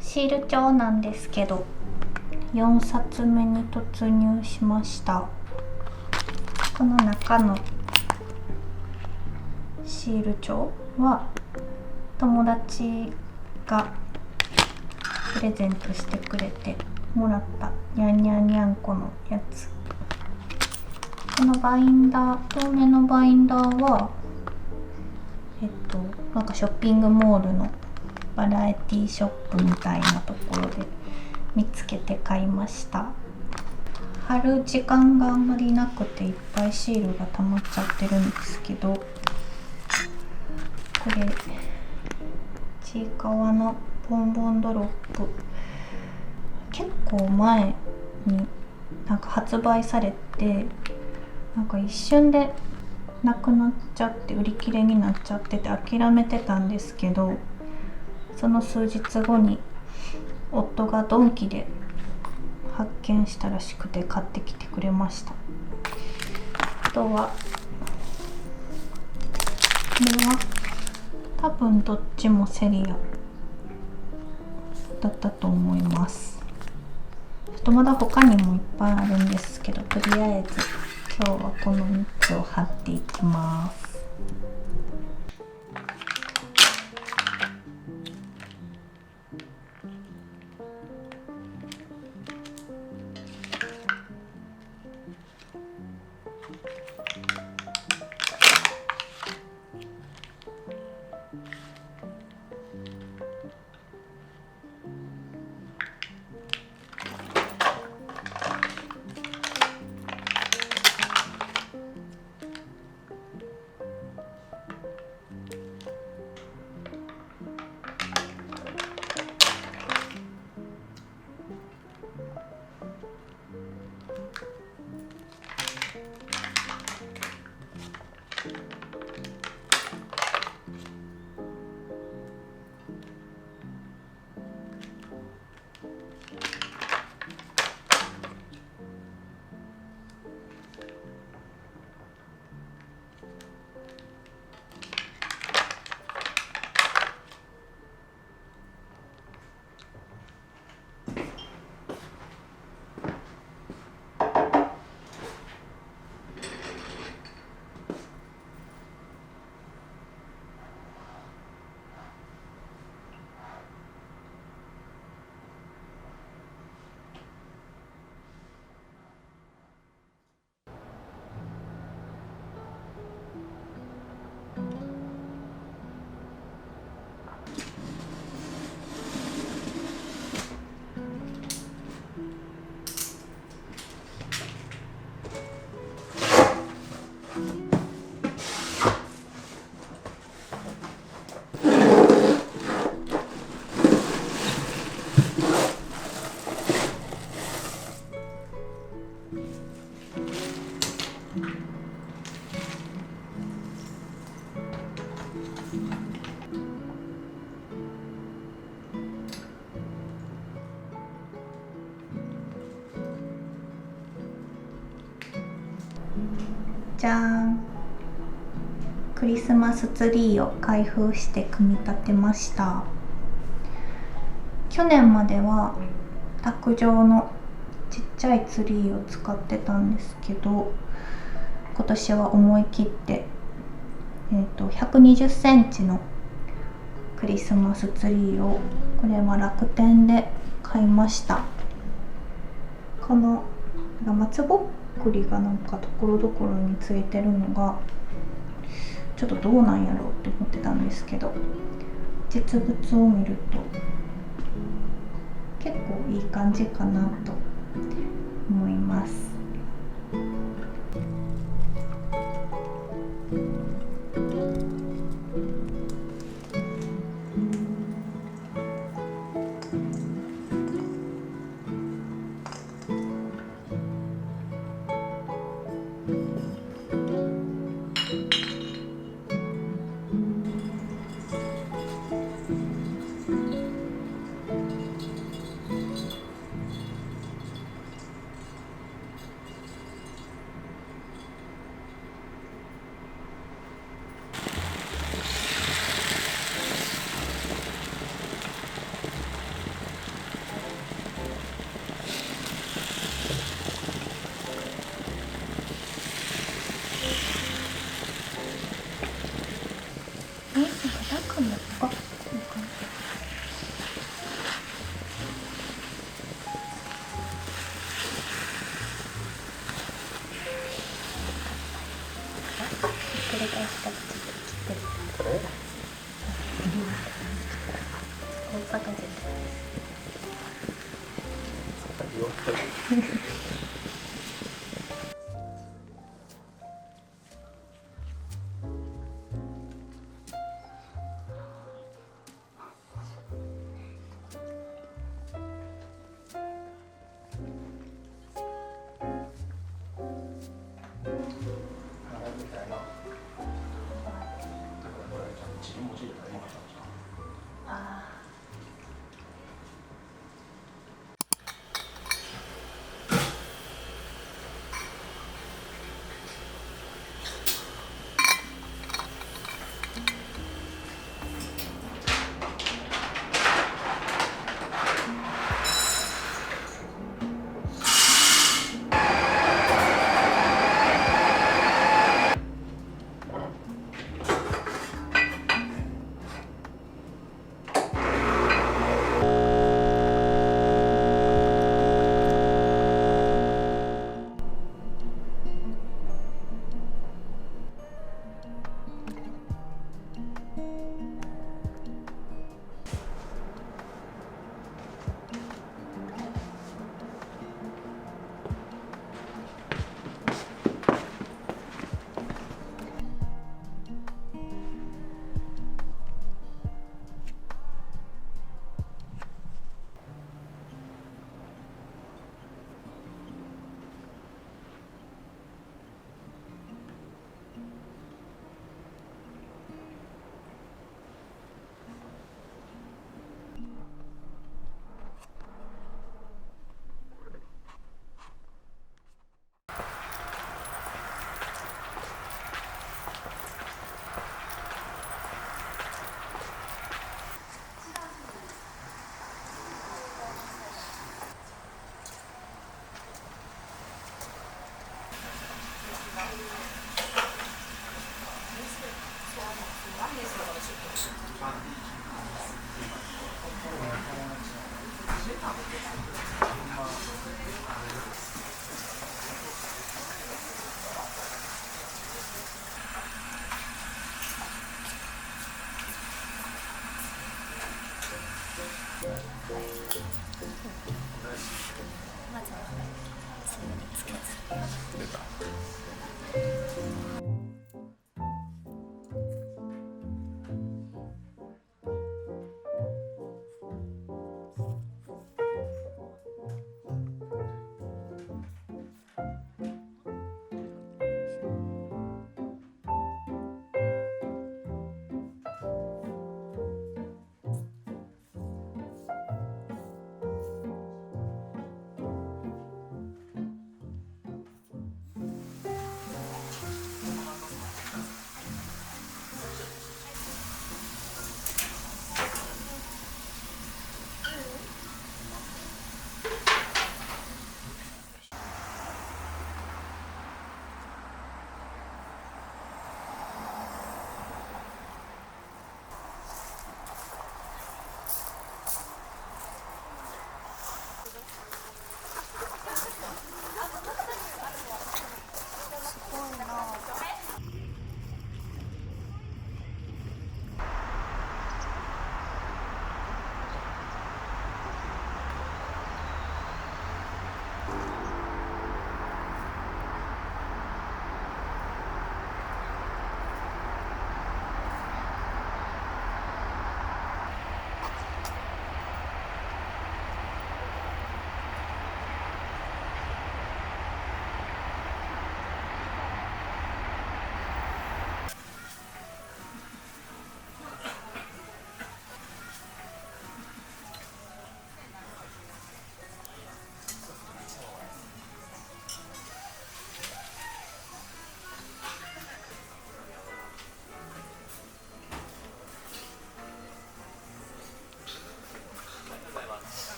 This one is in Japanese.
シール帳なんですけど4冊目に突入しました。この中のシール帳は友達がプレゼントしてくれてもらったにゃんにゃんにゃんこのやつ。このバインダー、透明のバインダーはなんかショッピングモールのバラエティショップみたいなところで見つけて買いました。貼る時間があんまりなくていっぱいシールが溜まっちゃってるんですけど、これちいかわのボンボンドロップ、結構前になんか発売されて、なんか一瞬でなくなっちゃって売り切れになっちゃってて諦めてたんですけど、その数日後に夫がドンキで発見したらしくて買ってきてくれました。あとはこれは多分どっちもセリアだったと思います。あとまだ他にもいっぱいあるんですけど、とりあえず今日はこの3つを貼っていきます。じゃーん、クリスマスツリーを開封して組み立てました。去年までは卓上のちっちゃいツリーを使ってたんですけど、今年は思い切って120センチのクリスマスツリーを、これは楽天で買いました。この松ぼっくりがなんかところどころについてるのがちょっとどうなんやろうって思ってたんですけど、実物を見ると結構いい感じかなと思います。中もひっくり返したらちょっと切ってる。大阪人まずはすぐにつけず。